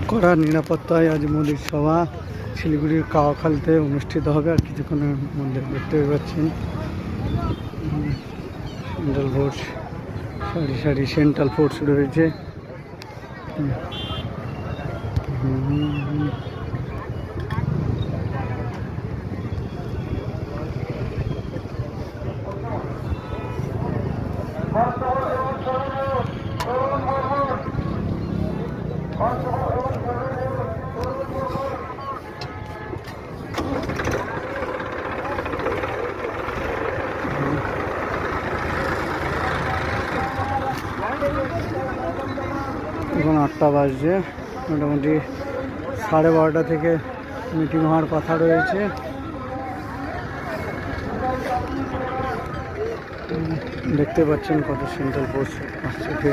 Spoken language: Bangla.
কড়া নিরাপত্তায় আজ মোদির সভা শিলিগুড়ির কাওয়াখালীতে অনুষ্ঠিত হবে। আর কিছুক্ষণের মধ্যে দেখতে পাচ্ছেন সেন্ট্রাল ফোর্স, সারি সারি সেন্ট্রাল ফোর্স রয়েছে। এখন 8টা বাজছে, মোটামুটি 12:30 থেকে মিটিং হওয়ার কথা রয়েছে। দেখতে পাচ্ছেন কত সেন্ট্রাল ফোর্স আসছে।